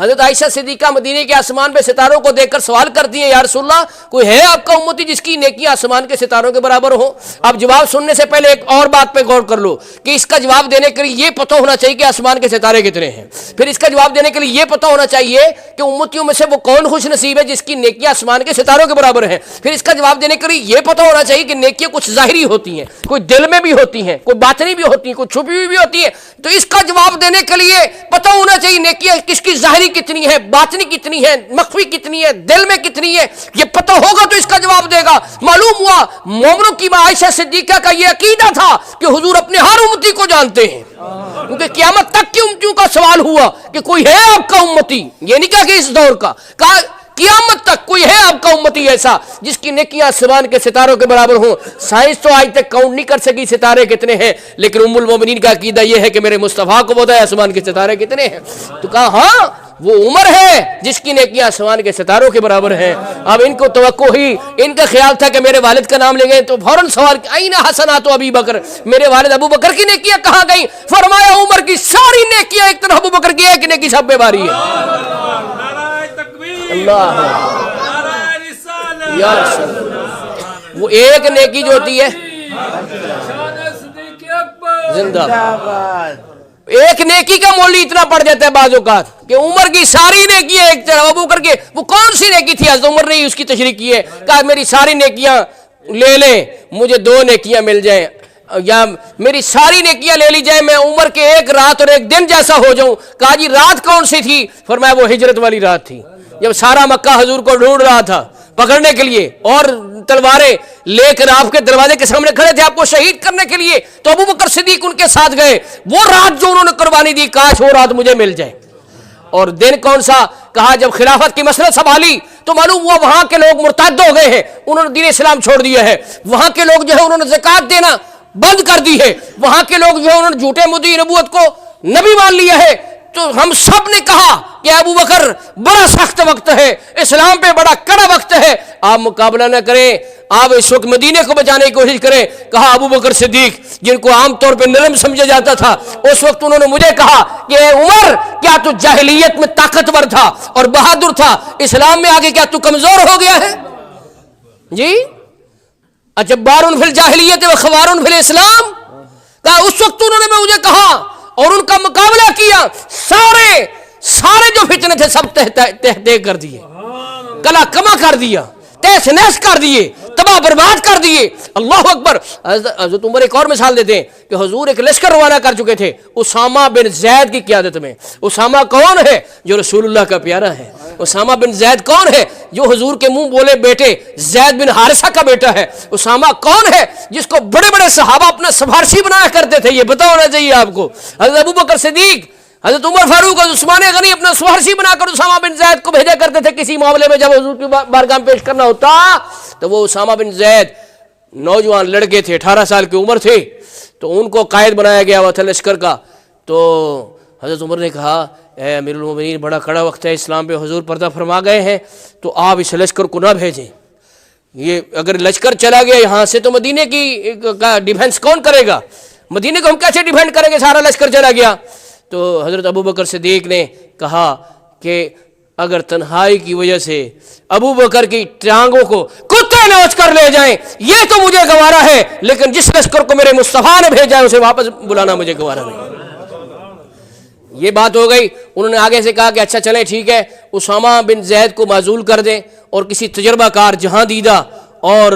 حضرت عائشہ صدیقہ مدینے کے آسمان پہ ستاروں کو دیکھ کر سوال کرتی ہیں، یا رسول اللہ کوئی ہے آپ کا امتی جس کی نیکیاں آسمان کے ستاروں کے برابر ہو؟ اب جواب سننے سے پہلے ایک اور بات پہ غور کر لو کہ اس کا جواب دینے کے لیے یہ پتہ ہونا چاہیے کہ آسمان کے ستارے کتنے ہیں، پھر اس کا جواب دینے کے لیے یہ پتہ ہونا چاہیے کہ امتیوں میں سے وہ کون خوش نصیب ہے جس کی نیکیاں آسمان کے ستاروں کے برابر ہیں، پھر اس کا جواب دینے کے لیے یہ پتہ ہونا چاہیے کہ نیکیاں کچھ ظاہری ہوتی ہیں، کوئی دل میں بھی ہوتی ہیں، کوئی باطنی بھی ہوتی ہیں، کوئی چھپی ہوئی بھی ہوتی ہے۔ تو اس کا جواب دینے کے لیے پتہ ہونا چاہیے نیکیاں کس کی ظاہری کتنی ہے، باطنی کتنی ہے، مخفی کتنی ہے، دل میں کتنی ہے، یہ پتہ ہوگا تو اس کا جواب دے گا۔ معلوم ہوا مومنوں کی ماں عائشہ صدیقہ کا یہ عقیدہ تھا کہ حضور اپنے ہر امتی کو جانتے ہیں، کیونکہ قیامت تک کی امتیوں کا سوال ہوا کہ کوئی ہے آپ کا امتی، یہ نہیں کہا کہ اس دور کا، کہا قیامت تک کوئی ہے آپ کا امتی ایسا جس کی نیکیاں آسمان کے ستاروں کے برابر ہوں۔ سائنس تو آج تک کاؤنٹ نہیں کر سکی ستارے کتنے ہیں، لیکن ام المومنین کا عقیدہ یہ ہے کہ میرے مصطفیٰ کو پتہ ہے آسمان کے ستارے کتنے ہیں۔ تو کہا ہاں وہ عمر ہے جس کی نیکیاں آسمان کے ستاروں کے برابر ہیں۔ اب ان کو توقع ہی، ان کا خیال تھا کہ میرے والد کا نام لیں گے تو فوراً سوال این حسنات ابی بکر، میرے والد ابو بکر کی نیکیاں کہاں گئیں؟ فرمایا عمر کی ساری نیکیاں ایک طرف، ابو بکر کی ایک نیکی سب پہ باری ہے۔ اللہ یا رسول اللہ، وہ ایک نیکی جو ہوتی ہے زندہ ایک نیکی کا مول اتنا پڑ جاتا ہے بعض اوقات کہ عمر کی ساری نیکی ہے ایک طرف، ابو بکر کے وہ کون سی نیکی تھی؟ حضرت عمر نے اس کی تشریح کی ہے، کہا میری ساری نیکیاں لے لیں مجھے 2 نیکیاں مل جائیں، یا میری ساری نیکیاں لے لی جائیں میں عمر کے ایک رات اور ایک دن جیسا ہو جاؤں۔ کہا جی رات کون سی تھی؟ فرمایا وہ ہجرت والی رات تھی، جب سارا مکہ حضور کو ڈھونڈ رہا تھا پکڑنے کے لیے اور تلواریں لے کر آپ کے دروازے کے سامنے کھڑے تھے آپ کو شہید کرنے کے لیے، تو ابو بکر صدیق ان کے ساتھ گئے۔ وہ رات جو انہوں نے قربانی دی کاش وہ رات مجھے مل جائے۔ اور دن کون سا؟ کہا جب خلافت کی مسئلہ سنبھالی تو معلوم ہوا وہاں کے لوگ مرتد ہو گئے ہیں، انہوں نے دین اسلام چھوڑ دیا ہے، وہاں کے لوگ جو ہے انہوں نے زکوٰۃ دینا بند کر دی ہے، وہاں کے لوگ جو ہے انہوں نے جھوٹے مدعی نبوت کو نبی مان لیا ہے۔ تو ہم سب نے کہا کہ ابو بکر بڑا سخت وقت ہے، اسلام پہ بڑا کڑا وقت ہے، آپ مقابلہ نہ کریں، آپ اس وقت مدینے کو بچانے کی کوشش کریں۔ کہا ابو بکر صدیق جن کو عام طور پہ نرم سمجھا جاتا تھا، اس وقت انہوں نے مجھے کہا کہ اے عمر کیا تو جاہلیت میں طاقتور تھا اور بہادر تھا، اسلام میں آگے کیا تو کمزور ہو گیا ہے؟ جی اجبار فی الجاہلیت و خوار فی الاسلام، کہا اس وقت انہوں نے مجھے کہا اور ان کا مقابلہ کیا، سارے جو فتنے تھے سب تہ کر دیے، کلا کما کر دیا، تیس نیس کر دیے، تباہ برباد کر دیے۔ اللہ اکبر۔ حضرت عمر ایک اور مثال دیتے ہیں کہ حضور ایک لشکر روانہ کر چکے تھے اسامہ بن زید کی قیادت میں۔ اسامہ کون ہے؟ جو رسول اللہ کا پیارا ہے۔ اسامہ بن زید کون ہے؟ جو حضور کے منہ بولے بیٹے زید بن حارثہ کا بیٹا ہے۔ اسامہ کون ہے؟ جس کو بڑے بڑے صحابہ اپنا سفارشی بنایا کرتے تھے، یہ پتہ ہونا چاہیے آپ کو۔ حضرت ابو بکر صدیق، حضرت عمر فاروق اور عثمان غنی اپنا سفارشی بنا کر اسامہ بن زید کو بھیجا کرتے تھے کسی معاملے میں، جب حضور کی بارگاہ میں پیش کرنا ہوتا تو وہ اسامہ بن زید نوجوان لڑکے تھے، 18 سال کی عمر تھی، تو ان کو قائد بنایا گیا ہوا تھا لشکر کا۔ تو حضرت عمر نے کہا اے امیر المومنین بڑا کڑا وقت ہے، اسلام پہ حضور پردہ فرما گئے ہیں، تو آپ اس لشکر کو نہ بھیجیں، یہ اگر لشکر چلا گیا یہاں سے تو مدینے کی ڈیفنس کون کرے گا؟ مدینے کو ہم کیسے ڈیفینڈ کریں گے؟ سارا لشکر چلا گیا۔ تو حضرت ابو بکر صدیق نے کہا کہ اگر تنہائی کی وجہ سے ابو بکر کی ٹانگوں کو کتے نوچ کر لے جائیں یہ تو مجھے گوارا ہے، لیکن جس لشکر کو میرے مصطفیٰ نے بھیجا ہے اسے واپس بلانا مجھے گوارا نہیں۔ یہ بات ہو گئی۔ انہوں نے آگے سے کہا کہ اچھا چلیں ٹھیک ہے، اسامہ بن زید کو معزول کر دیں اور کسی تجربہ کار جہاں دیدہ اور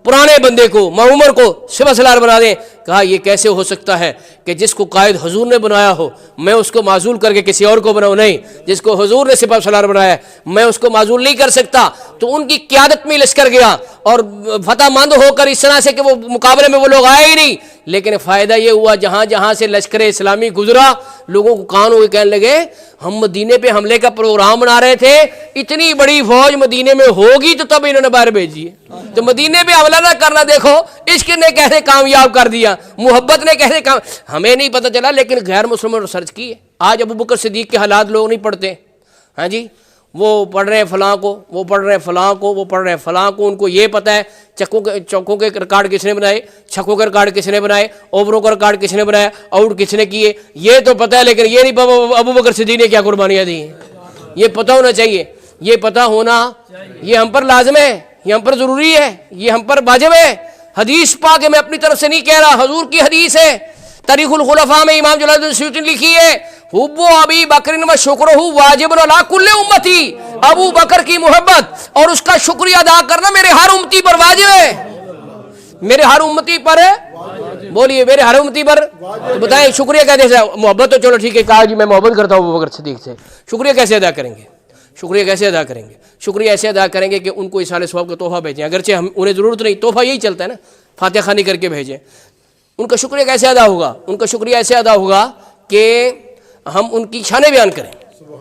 پرانے بندے کو معمر کو سپہ سالار بنا دیں۔ کہا یہ کیسے ہو سکتا ہے کہ جس کو قائد حضور نے بنایا ہو میں اس کو معزول کر کے کسی اور کو بناؤں؟ نہیں، جس کو حضور نے سپہ سالار بنایا ہے میں اس کو معزول نہیں کر سکتا۔ تو ان کی قیادت میں لشکر گیا اور فتح مند ہو کر اس طرح سے کہ وہ مقابلے میں وہ لوگ آئے ہی نہیں، لیکن فائدہ یہ ہوا جہاں جہاں سے لشکر اسلامی گزرا لوگوں کو کان ہوئے کہنے لگے ہم مدینے پہ حملے کا پروگرام بنا رہے تھے، اتنی بڑی فوج مدینے میں ہوگی تو تب انہوں نے باہر بھیجی ہے، تو مدینے پہ حملہ نہ کرنا۔ دیکھو عشق نے کیسے کامیاب کر دیا، محبت نے کیسے ہمیں نہیں پتہ چلا، لیکن غیر مسلموں نے ریسرچ کی ہے۔ آج ابو بکر صدیق کے حالات لوگ نہیں پڑھتے، ہاں جی، وہ پڑھ رہے ہیں فلاں کو، وہ پڑھ رہے ہیں فلاں کو، وہ پڑھ رہے ہیں فلاں کو، ان کو یہ پتہ ہے چوکوں کے ریکارڈ کس نے بنائے، چھکوں کے ریکارڈ کس نے بنائے، اووروں کا ریکارڈ کس نے بنایا، آؤٹ کس نے کیے، یہ تو پتہ ہے، لیکن یہ نہیں ابو بکر صدیق نے کیا قربانیاں دی ہیں، یہ پتہ ہونا چاہیے، یہ پتہ ہونا یہ ہم پر لازم ہے، یہ ہم پر ضروری ہے، یہ ہم پر واجب ہے۔ حدیث پاک ہے، میں اپنی طرف سے نہیں کہہ رہا، حضور کی حدیث ہے، تاریخ الخلفاء میں امام جلال الدین سیوطی نے لکھی ہے، حب ابی بکر و شکرہ واجب علی کل امتی، ابو بکر کی محبت اور اس کا شکریہ ادا کرنا میرے ہر امتی پر واجب ہے، میرے ہر امتی پر ہے، بولیے میرے ہر امتی پر۔ تو بتائیں شکریہ کیسے؟ محبت تو چلو ٹھیک ہے، کہا جی میں محبت کرتا ہوں ابو بکر صدیق سے، شکریہ کیسے ادا کریں گے؟ شکریہ کیسے ادا کریں گے؟ شکریہ ایسے ادا کریں گے کہ ان کو اصحاب ثواب کا تحفہ بھیجیں، اگرچہ ہم انہیں ضرورت نہیں، تحفہ یہی چلتا ہے نا، فاتحہ خوانی کر کے بھیجیں۔ ان کا شکریہ کیسے ادا ہوگا؟ ان کا شکریہ ایسے ادا ہوگا کہ ہم ان کی شان بیان کریں،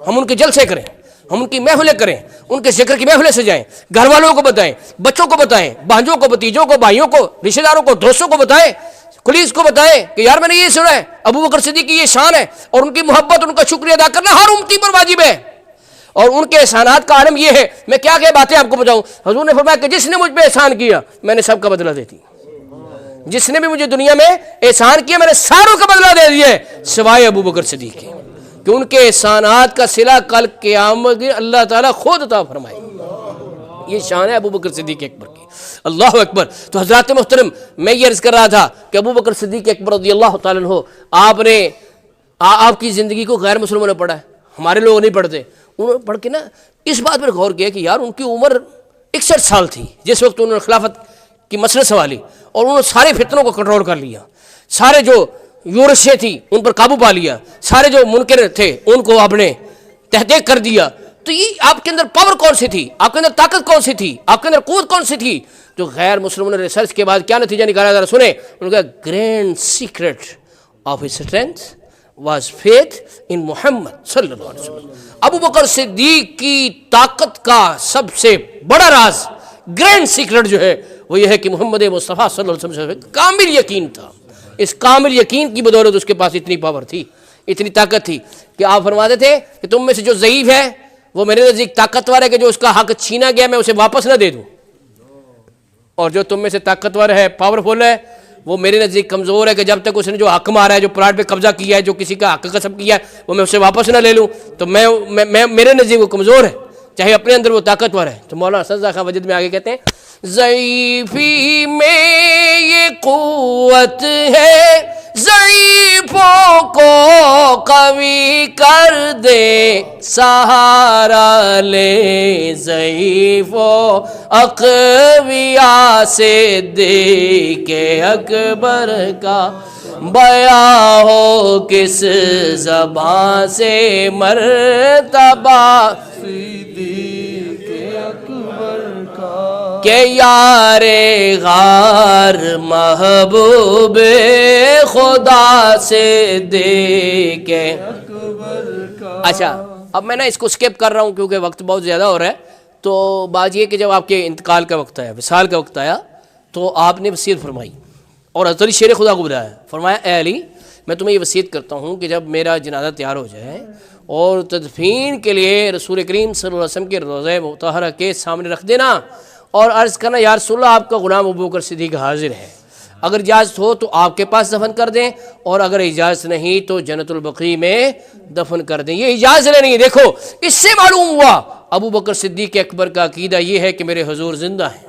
ہم ان کے جلسے کریں، ہم ان کی محفلیں کریں، ان کے ذکر کی محفلیں سجائیں، گھر والوں کو بتائیں، بچوں کو بتائیں، بھانجوں کو، بھتیجوں کو، بھائیوں کو، رشتہ داروں کو، دوستوں کو بتائیں، پولیس کو بتائیں کہ یار میں نے یہ سنا ہے ابو بکر صدیق کی یہ شان ہے، اور ان کی محبت، ان کا شکریہ ادا کرنا ہر امتی پر واجب ہے۔ اور ان کے احسانات کا عالم یہ ہے، میں کیا باتیں آپ کو بتاؤں، حضور نے فرمایا کہ جس نے مجھ پہ احسان کیا میں نے سب کا بدلہ دے دی، جس نے بھی مجھے دنیا میں احسان کیا میں نے ساروں کا بدلہ دے دیا ہے سوائے ابو بکر صدیق کے، کہ ان کے احسانات کا صلہ کل قیامت اللہ تعالیٰ خود عطا فرمائے۔ یہ شان ہے ابو بکر صدیق اکبر کی، اللہ اکبر۔ تو حضرات محترم، میں یہ عرض کر رہا تھا کہ ابو بکر صدیق اکبر رضی اللہ تعالیٰ عنہ، آپ کی زندگی کو غیر مسلموں نے پڑھا ہے، ہمارے لوگ نہیں پڑھتے، انہوں نے پڑھ کے نا اس بات پر غور کیا کہ یار ان کی عمر 61 سال تھی جس وقت انہوں نے خلافت کی مسئلہ سنبھالی، اور انہوں نے سارے فتنوں کو کنٹرول کر لیا، سارے جو یورشیں تھی ان پر قابو پا لیا، سارے جو منکر تھے ان کو آپ نے تحقیق کر دیا۔ تو یہ آپ کے اندر پاور کون سی تھی، آپ کے اندر طاقت کون سی تھی، آپ کے اندر قوت کون سی تھی؟ جو غیر مسلموں نے ریسرچ کے بعد کیا نتیجہ نکالا، ذرا سنیں، ان کا grand secret of his strength was faith in Muhammad صلی اللہ علیہ وسلم۔ ابو بکر صدیق کی طاقت کا سب سے بڑا راز، گرینڈ سیکرٹ جو ہے وہ یہ ہے کہ محمد مصطفیٰ صلی اللہ علیہ وسلم کامل یقین تھا۔ اس کامل یقین کی بدولت اس کے پاس اتنی پاور تھی، اتنی طاقت تھی کہ آپ فرماتے تھے کہ تم میں سے جو ضعیف ہے وہ میرے نزدیک طاقتور ہے کہ جو اس کا حق چھینا گیا میں اسے واپس نہ دے دوں، اور جو تم میں سے طاقتور ہے، پاورفل ہے، وہ میرے نزدیک کمزور ہے کہ جب تک اس نے جو حق مارا ہے، جو پلاٹ پہ قبضہ کیا ہے، جو کسی کا حق غصب کیا ہے، وہ میں اسے واپس نہ لے لوں، تو میں میرے نزدیک وہ کمزور ہے، چاہے اپنے اندر وہ طاقتور ہے۔ تو مولانا حسن رضا خان وجد میں آگے کہتے ہیں ضعیفی میں یہ قوت ہے، ضعیفوں کو قوی کر دے، سہارا لے ضعیفوں اقویاء سے، دے کے اکبر کا بیاں ہو کس زبان سے، مرتبہ کہ یار غار محبوب خدا سے دیکھے۔ اچھا اب میں نا اس کو سکپ کر رہا ہوں کیونکہ وقت بہت زیادہ ہو رہا ہے۔ تو بات یہ کہ جب آپ کے انتقال کا وقت آیا، وصال کا وقت آیا، تو آپ نے وصیت فرمائی اور حضرت علی شیر خدا کو بلایا، فرمایا اے علی میں تمہیں یہ وصیت کرتا ہوں کہ جب میرا جنازہ تیار ہو جائے اور تدفین کے لیے رسول کریم صلی اللہ علیہ وسلم کے روضہ مطہرہ کے سامنے رکھ دینا اور عرض کرنا یا رسول اللہ آپ کا غلام ابو بکر صدیق حاضر ہے، اگر اجازت ہو تو آپ کے پاس دفن کر دیں، اور اگر اجازت نہیں تو جنت البقیع میں دفن کر دیں۔ یہ اجازت نہیں ہے۔ دیکھو اس سے معلوم ہوا ابو بکر صدیق اکبر کا عقیدہ یہ ہے کہ میرے حضور زندہ ہیں،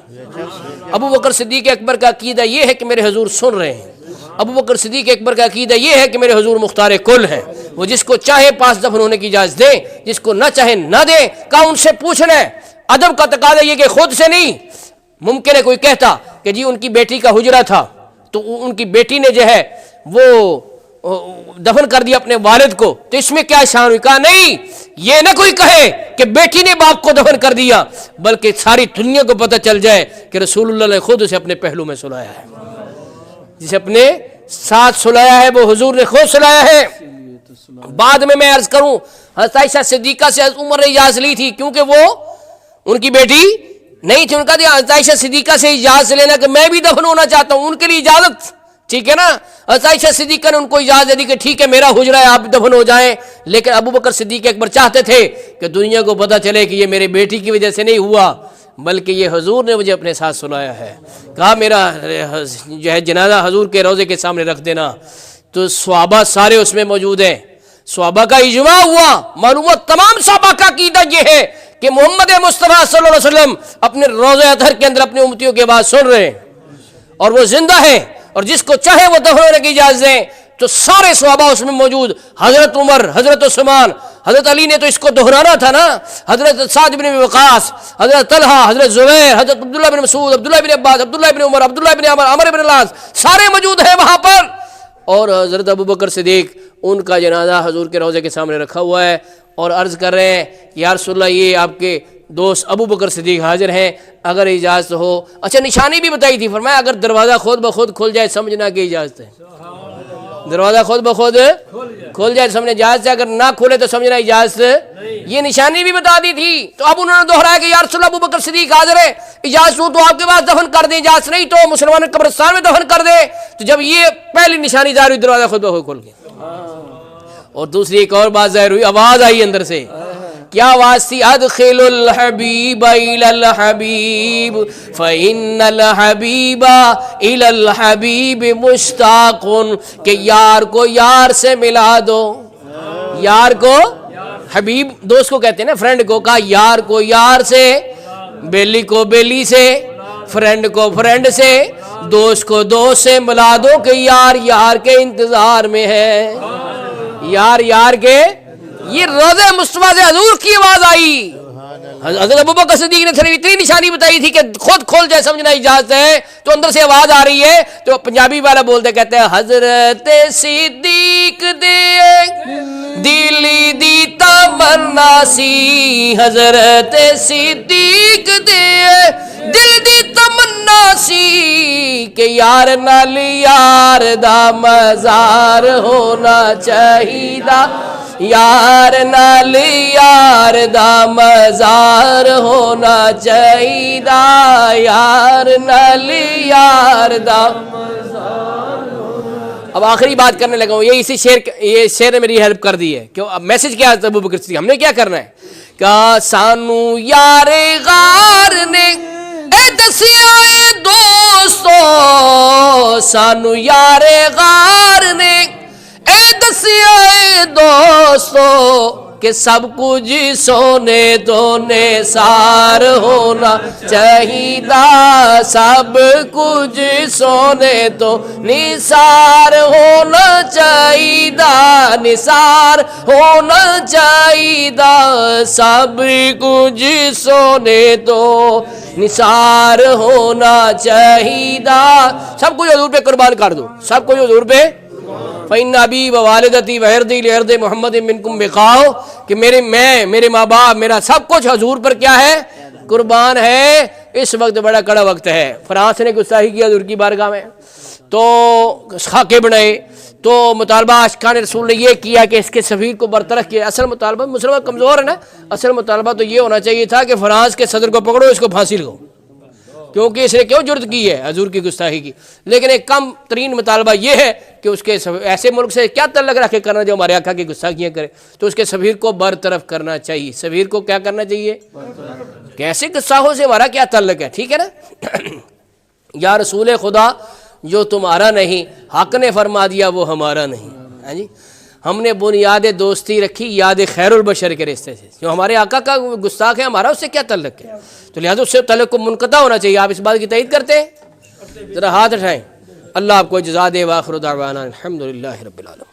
ابو بکر صدیق اکبر کا عقیدہ یہ ہے کہ میرے حضور سن رہے ہیں، ابو بکر صدیق اکبر کا عقیدہ یہ ہے کہ میرے حضور مختار کل ہیں، وہ جس کو چاہے پاس دفن ہونے کی اجازت دیں، جس کو نہ چاہے نہ دیں۔ کہا ان سے پوچھنا ہے، ادب کا تقاضا یہ کہ خود سے نہیں، ممکن ہے کوئی کہتا کہ جی ان کی بیٹی کا حجرہ تھا تو ان کی بیٹی نے جو ہے وہ دفن کر دیا اپنے والد کو، تو اس میں کیا شان ہوئی؟ کہا نہیں، یہ نہ کوئی کہے کہ بیٹی نے باپ کو دفن کر دیا، بلکہ ساری دنیا کو پتہ چل جائے کہ رسول اللہ نے خود اسے اپنے پہلو میں سلایا ہے، جسے اپنے ساتھ سلایا ہے وہ حضور نے خود سلایا ہے۔ بعد میں عرض کروں حضرت عائشہ صدیقہ سے حضرت عمر نے اجازت لی تھی کیونکہ وہ ان کی بیٹی نہیں تھی، ان کا دیا حضرت عائشہ صدیقہ سے اجازت لینا کہ میں بھی دفن ہونا چاہتا ہوں، ان کے لیے اجازت، ٹھیک ہے نا۔ حضرت عائشہ صدیقہ نے ان کو اجازت دی کہ ٹھیک ہے میرا حجرہ ہے آپ دفن ہو جائیں، لیکن ابو بکر صدیق اکبر چاہتے تھے کہ دنیا کو پتہ چلے کہ یہ میرے بیٹی کی وجہ سے نہیں ہوا بلکہ یہ حضور نے مجھے اپنے ساتھ سلایا ہے۔ کہا میرا جو ہے جنازہ حضور کے روضے کے سامنے رکھ دینا، تو صحابہ سارے اس میں موجود ہیں، صحابہ کا اجماع ہوا، معلومات تمام صحابہ کا عقیدہ یہ ہے کہ محمد مصطفیٰ صلی اللہ علیہ وسلم اپنے روضہ اطہر کے اندر اپنی امتیوں کے بات سن رہے ہیں اور وہ زندہ ہے، اور جس کو چاہے وہ دفن ہونے کی اجازت دیں۔ تو سارے صحابہ اس میں موجود، حضرت عمر، حضرت عثمان، حضرت علی نے تو اس کو دہرانا تھا نا، حضرت سعد بن وقاص، حضرت طلحہ، حضرت زبیر، حضرت عبداللہ بن مسعود، عبداللہ بن عباس، عبداللہ بن عمر، عبداللہ بن عمر، عمر بن العاص، سارے موجود ہیں وہاں پر۔ اور حضرت ابوبکر صدیق، ان کا جنازہ حضور کے روضے کے سامنے رکھا ہوا ہے، اور عرض کر رہے ہیں یا رسول اللہ یہ آپ کے دوست ابوبکر صدیق حاضر ہیں، اگر اجازت ہو۔ اچھا نشانی بھی بتائی تھی، فرمایا اگر دروازہ خود بخود کھل جائے سمجھنا کہ اجازت ہے، دروازہ خود بخود کھل جائے سمجھنا اجازت ہے، اگر نہ کھولے تو سمجھنا اجازت، یہ نشانی بھی بتا دی تھی۔ تو اب انہوں نے دوہرایا کہ یا رسول اللہ ابوبکر صدیق حاضر ہے، اجازت ہو تو آپ کے پاس دفن کر دیں، اجازت نہیں تو مسلمان قبرستان میں دفن کر دیں۔ تو جب یہ پہلی نشانی ظاہر ہوئی، دروازہ خود بخود کھل گیا۔ اور دوسری ایک اور بات ظاہر ہوئی، آواز آئی اندر سے، کیا آواز تھی؟ ادخل الحبیب الی الحبیب فإن الحبیب الی الحبیب مشتاق، کہ یار کو یار سے ملا دو، یار کو حبیب دوست کو کہتے ہیں نا، فرینڈ کو، کہا یار کو یار سے، بیلی کو بیلی سے، فرینڈ کو فرینڈ سے، دوست کو دوست سے ملا دو، کہ یار یار کے انتظار میں ہے، یار یار کے۔ یہ روضہ مصطفیٰ سے حضور کی آواز آئی۔ حضرت ابوبکر صدیق نے صرف اتنی نشانی بتائی تھی کہ خود کھول جائے سمجھنا اجازت ہے، تو اندر سے آواز آ رہی ہے، تو پنجابی والا بولتے کہتے ہیں حضرت صدیق دے دلی دی تمنا سی، حضرت صدیق دے دل دی تمنا سی، کہ یار نال یار دا مزار ہونا چاہیدا، یار نال یار دا مزار ہونا چاہیدا، یار نال یار دا مزار۔ اب آخری بات کرنے لگا ہوں، یہ اسی یہ شعر نے میری ہیلپ کر دی ہے کہ اب میسج کیا ہے ابوبکر صدیق، ہم نے کیا کرنا ہے کہ سانو یار غار نے اے دسیا اے دوستو، سانو یار غار نے اے دسیا اے دوستو، کہ سب کچھ سونے تو نثار ہونا چاہیدا، سب کچھ سونے تو نثار ہونا چاہیدا، نثار ہونا چاہیدا، سب کچھ سونے تو نثار ہونا چاہیدا۔ سب کچھ حضور پہ قربان کر دو، سب کچھ حضور پہ۔ فإن أبي ووالدتي وعرضي لعرض محمد منكم بقاء، کہ میرے ماں باپ، میرا سب کچھ حضور پر کیا ہے؟ قربان ہے۔ اس وقت بڑا کڑا وقت ہے، فرانس نے گستاخی کیا حضور کی بارگاہ میں، تو خاکے بنائے، تو مطالبہ عاشقان رسول نے یہ کیا کہ اس کے سفیر کو برطرف کیا۔ اصل مطالبہ، مسلمان کمزور ہے نا، اصل مطالبہ تو یہ ہونا چاہیے تھا کہ فرانس کے صدر کو پکڑو، اس کو پھانسی لگاؤ، کیونکہ اس نے کیوں جرت کی ہے حضور کی گستاخی کی۔ لیکن ایک کم ترین مطالبہ یہ ہے کہ اس کے ایسے ملک سے کیا تعلق رکھ کے کرنا جو ہمارے آقا کی گستاخیاں کرے، تو اس کے سفیر کو برطرف کرنا چاہیے۔ سفیر کو کیا کرنا چاہیے؟ کیسے گستاخوں سے ہمارا کیا تعلق ہے؟ ٹھیک ہے نا۔ یا رسول خدا، جو تمہارا نہیں حق نے فرما دیا وہ ہمارا نہیں۔ ہاں جی، ہم نے بنیاد دوستی رکھی یاد خیر البشر کے رشتے سے، جو ہمارے آقا کا گستاخ ہے ہمارا اس سے کیا تعلق ہے؟ تو لہٰذا اس سے تعلق کو منقطع ہونا چاہیے۔ آپ اس بات کی تائید کرتے ہیں؟ ذرا ہاتھ اٹھائیں۔ اللہ آپ کو جزا دے۔ وآخر دعوانا الحمدللہ رب العالمین۔